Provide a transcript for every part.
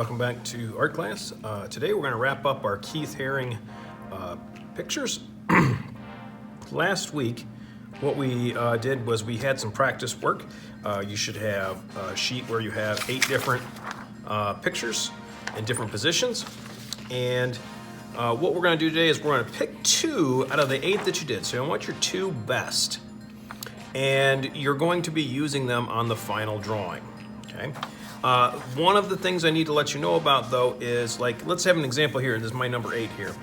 welcome back to art class. Today we're going to wrap up our Keith Haring pictures. Last week what we did was we had some practice work. You should have a sheet where you have 8 different pictures in different positions, and what we're going to do today is we're going to pick 2 out of the 8 that you did. So I want your 2 best, and you're going to be using them on the final drawing. Okay. One of the things I need to let you know about though is, like, let's have an example here. This is my number 8 here.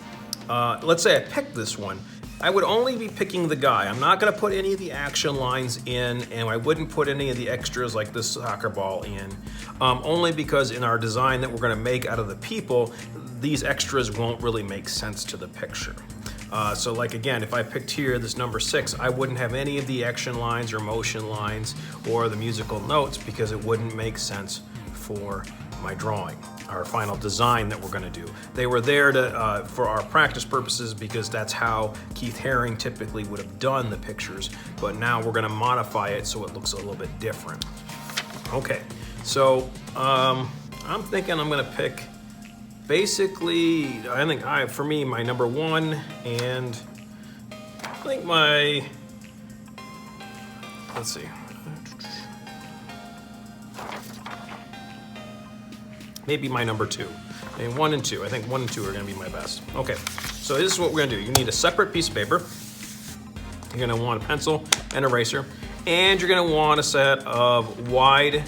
Let's say I picked this one. I would only be picking the guy. I'm not going to put any of the action lines in, and I wouldn't put any of the extras like this soccer ball in, only because in our design that we're going to make out of the people, these extras won't really make sense to the picture. So like again, if I picked here this number 6, I wouldn't have any of the action lines or motion lines or the musical notes because it wouldn't make sense for my drawing, our final design that we're going to do. They were there to for our practice purposes because that's how Keith Haring typically would have done the pictures, but now we're going to modify it so it looks a little bit different. Okay, so I'm thinking I'm going to pick basically, I think for me, my number 1, and I think my, let's see, maybe my number 2. And 1 and 2. I think 1 and 2 are going to be my best. Okay, so this is what we're going to do. You need a separate piece of paper. You're going to want a pencil and eraser, and you're going to want a set of wide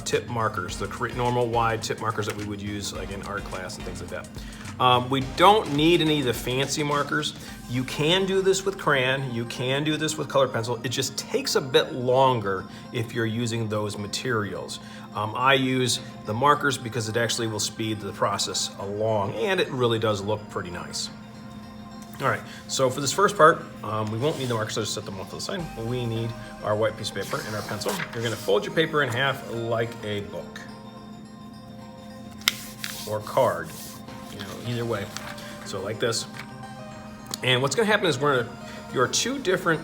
tip markers, the normal wide tip markers that we would use like in art class and things like that. We don't need any of the fancy markers. You can do this with crayon, you can do this with color pencil. It just takes a bit longer if you're using those materials. I use the markers because it actually will speed the process along, and it really does look pretty nice. All right, so for this first part, we won't need the markers, so just set them off to the side. We need our white piece of paper and our pencil. You're gonna fold your paper in half like a book or card, either way. So like this. And what's gonna happen is your 2 different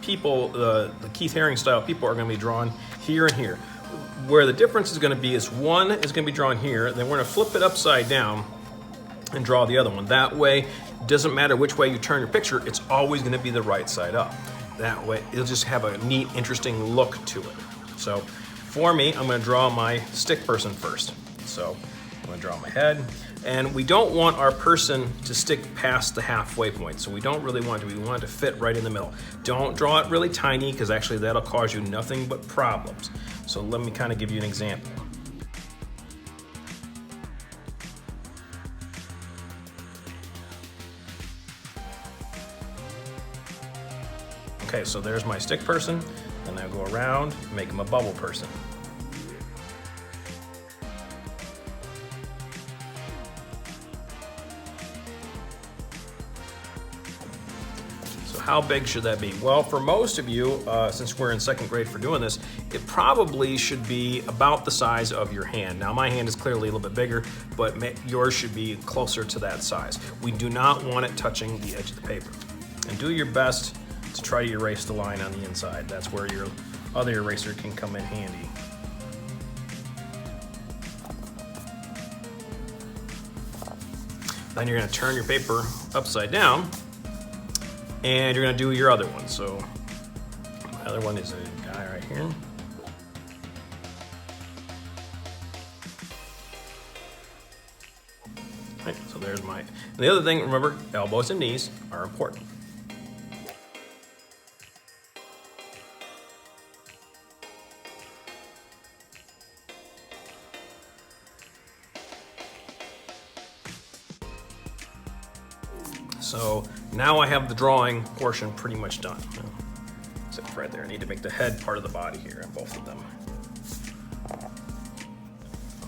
people, the Keith Haring style people, are gonna be drawn here and here. Where the difference is gonna be is one is gonna be drawn here, then we're gonna flip it upside down and draw the other one. That way, it doesn't matter which way you turn your picture, it's always gonna be the right side up. That way, it'll just have a neat, interesting look to it. So for me, I'm gonna draw my stick person first. So I'm gonna draw my head. And we don't want our person to stick past the halfway point, so we don't really want to. We want it to fit right in the middle. Don't draw it really tiny, because actually that'll cause you nothing but problems. So let me kind of give you an example. Okay, so there's my stick person, and I go around, make him a bubble person. So how big should that be? Well, for most of you, since we're in 2nd grade for doing this, it probably should be about the size of your hand. Now, my hand is clearly a little bit bigger, but yours should be closer to that size. We do not want it touching the edge of the paper. And do your best to try to erase the line on the inside. That's where your other eraser can come in handy. Then you're going to turn your paper upside down, and you're going to do your other one. So my other one is a guy right here. Right, so there's my, and the other thing, remember, elbows and knees are important. So now I have the drawing portion pretty much done. Except right there, I need to make the head part of the body here on both of them.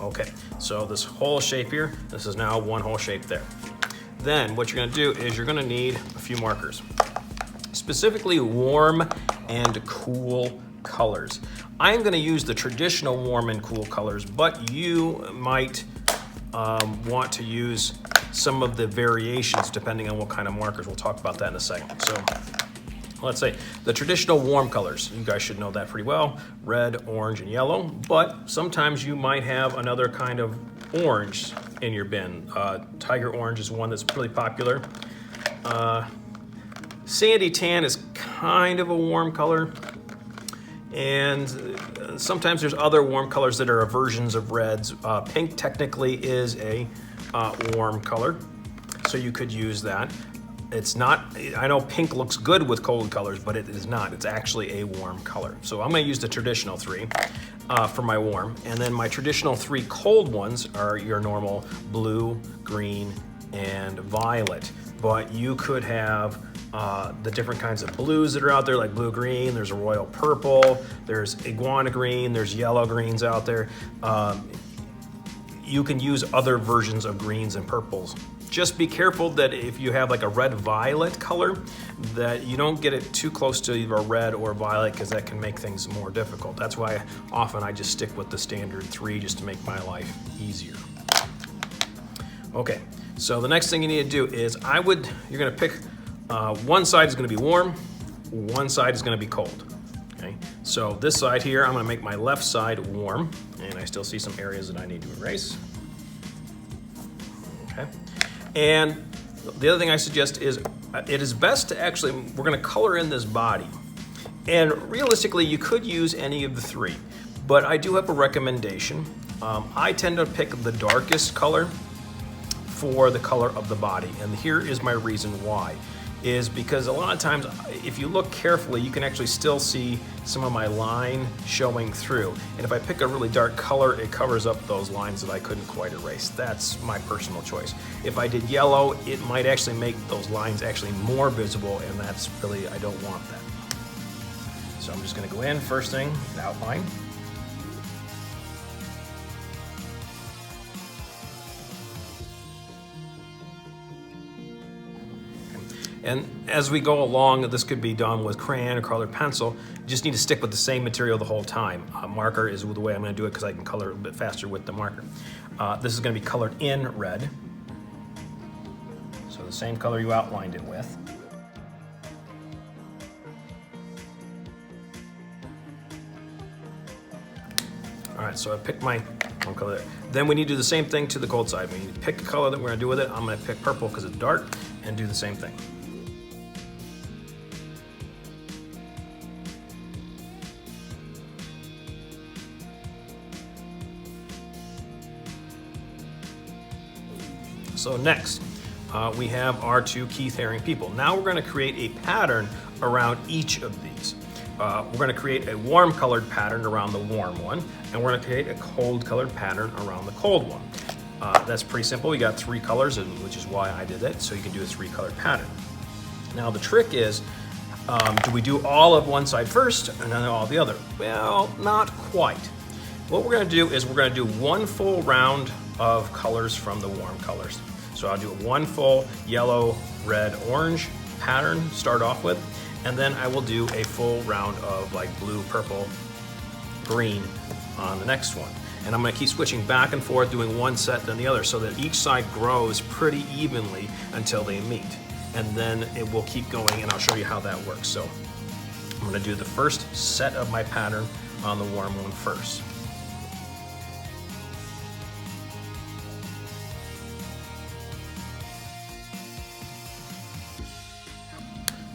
Okay, so this whole shape here, this is now one whole shape there. Then what you're gonna do is you're gonna need a few markers, specifically warm and cool colors. I'm gonna use the traditional warm and cool colors, but you might want to use some of the variations depending on what kind of markers. We'll talk about that in a second. So let's say the traditional warm colors. You guys should know that pretty well: red, orange, and yellow. But sometimes you might have another kind of orange in your bin. Tiger orange is one that's really popular. Sandy tan is kind of a warm color. And sometimes there's other warm colors that are versions of reds. Pink technically is a warm color, so you could use that. It's not, I know pink looks good with cold colors, but it is not. It's actually a warm color. So I'm going to use the traditional 3 for my warm. And then my traditional 3 cold ones are your normal blue, green, and violet. But you could have the different kinds of blues that are out there, like blue-green, there's a royal purple, there's iguana green, there's yellow greens out there. You can use other versions of greens and purples. Just be careful that if you have like a red-violet color, that you don't get it too close to either red or violet, because that can make things more difficult. That's why often I just stick with the standard 3 just to make my life easier. Okay, so the next thing you need to do is you're gonna pick one side is going to be warm, one side is going to be cold. Okay, so this side here, I'm going to make my left side warm, and I still see some areas that I need to erase. Okay, and the other thing I suggest is it is best to we're going to color in this body, and realistically you could use any of the 3, but I do have a recommendation. I tend to pick the darkest color for the color of the body, and here is my reason why. Is because a lot of times, if you look carefully, you can actually still see some of my line showing through. And if I pick a really dark color, it covers up those lines that I couldn't quite erase. That's my personal choice. If I did yellow, it might actually make those lines actually more visible, and that's really, I don't want that. So I'm just gonna go in, first thing, outline. And as we go along, this could be done with crayon or colored pencil. You just need to stick with the same material the whole time. Marker is the way I'm going to do it because I can color a bit faster with the marker. This is going to be colored in red. So the same color you outlined it with. All right, so I picked my one color there. Then we need to do the same thing to the cold side. We need to pick a color that we're going to do with it. I'm going to pick purple because it's dark, and do the same thing. So next, we have our 2 Keith Haring people. Now we're going to create a pattern around each of these. We're going to create a warm colored pattern around the warm one, and we're going to create a cold colored pattern around the cold one. That's pretty simple. We got 3 colors, which is why I did that, so you can do a 3 colored pattern. Now the trick is, do we do all of one side first and then all the other? Well, not quite. What we're going to do is we're going to do 1 full round of colors from the warm colors. So I'll do a 1 full yellow, red, orange pattern, start off with, and then I will do a full round of like blue, purple, green on the next one. And I'm going to keep switching back and forth, doing one set then the other, so that each side grows pretty evenly until they meet. And then it will keep going, and I'll show you how that works. So I'm going to do the first set of my pattern on the warm one first.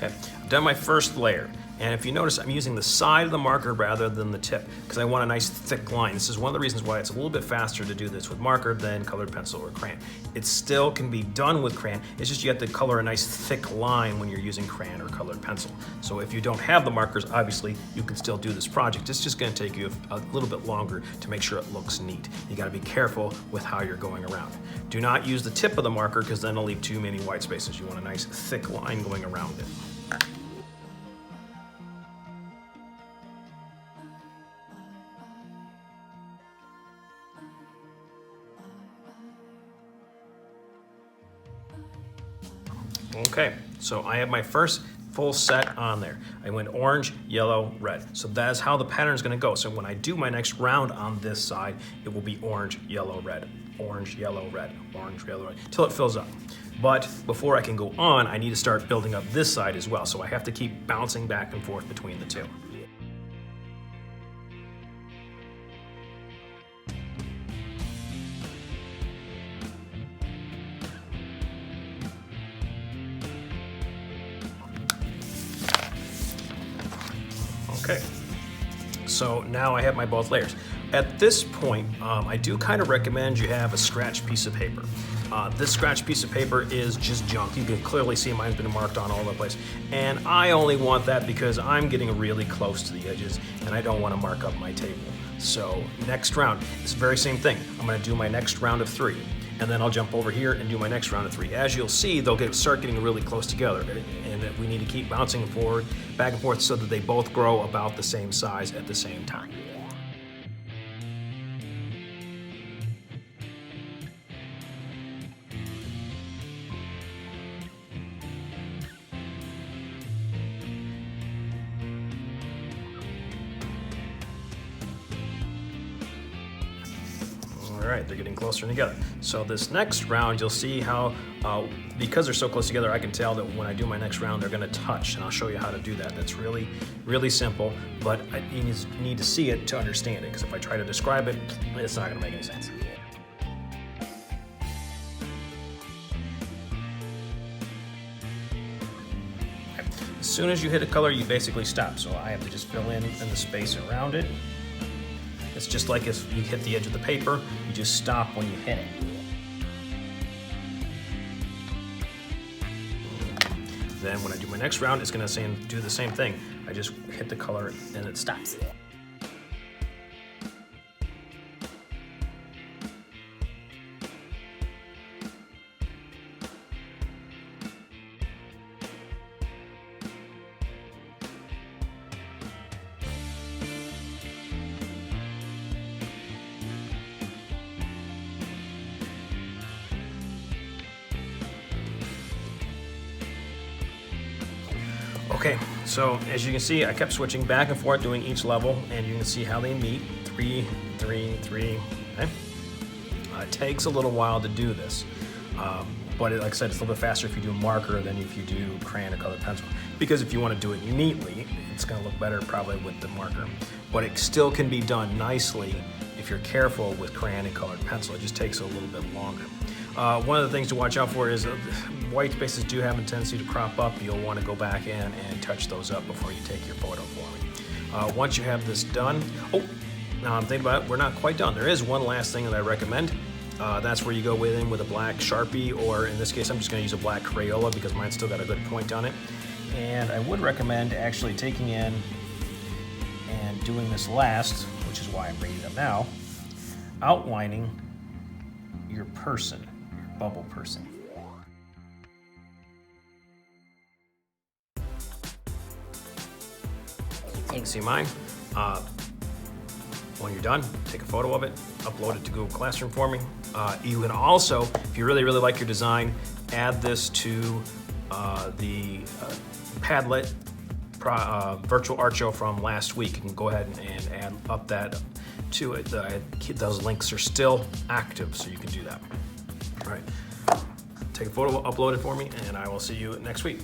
Okay, I've done my first layer. And if you notice, I'm using the side of the marker rather than the tip because I want a nice thick line. This is one of the reasons why it's a little bit faster to do this with marker than colored pencil or crayon. It still can be done with crayon. It's just you have to color a nice thick line when you're using crayon or colored pencil. So if you don't have the markers, obviously you can still do this project. It's just going to take you a little bit longer to make sure it looks neat. You got to be careful with how you're going around. Do not use the tip of the marker because then it'll leave too many white spaces. You want a nice thick line going around it. Okay, so I have my first full set on there. I went orange, yellow, red. So that is how the pattern is going to go. So when I do my next round on this side, it will be orange, yellow, red. orange, yellow, red, orange, yellow, red, till it fills up. But before I can go on, I need to start building up this side as well. So I have to keep bouncing back and forth between the two. Okay, so now I have my both layers. At this point, I do kind of recommend you have a scratch piece of paper. This scratch piece of paper is just junk. You can clearly see mine's been marked on all over the place. And I only want that because I'm getting really close to the edges and I don't want to mark up my table. So next round, it's the very same thing. I'm going to do my next round of 3. And then I'll jump over here and do my next round of 3. As you'll see, they'll start getting really close together, and that we need to keep bouncing forward, back and forth, so that they both grow about the same size at the same time. All right, they're getting closer together. So this next round, you'll see how, because they're so close together, I can tell that when I do my next round, they're gonna touch, and I'll show you how to do that. That's really, really simple, but you need to see it to understand it, because if I try to describe it, it's not gonna make any sense. As soon as you hit a color, you basically stop. So I have to just fill in the space around it. It's just like if you hit the edge of the paper, you just stop when you hit it. Then when I do my next round, it's gonna do the same thing. I just hit the color and it stops. Okay, so as you can see, I kept switching back and forth doing each level, and you can see how they meet. 3, 3, 3, okay? It takes a little while to do this, but like I said, it's a little bit faster if you do marker than if you do crayon or colored pencil. Because if you want to do it neatly, it's gonna look better probably with the marker. But it still can be done nicely if you're careful with crayon and colored pencil. It just takes a little bit longer. One of the things to watch out for is white spaces do have a tendency to crop up. You'll want to go back in and touch those up before you take your photo for me. Once you have this done, now I'm thinking about it, we're not quite done. There is one last thing that I recommend. That's where you go in with a black Sharpie, or in this case, I'm just going to use a black Crayola because mine's still got a good point on it. And I would recommend actually taking in and doing this last, which is why I'm bringing it up now, outlining your person, your bubble person. You can see mine. When you're done, take a photo of it, upload it to Google Classroom for me. You can also, if you really, really like your design, add this to the Padlet virtual art show from last week. You can go ahead and add up that to it. Those links are still active, so you can do that. All right, take a photo, upload it for me, and I will see you next week.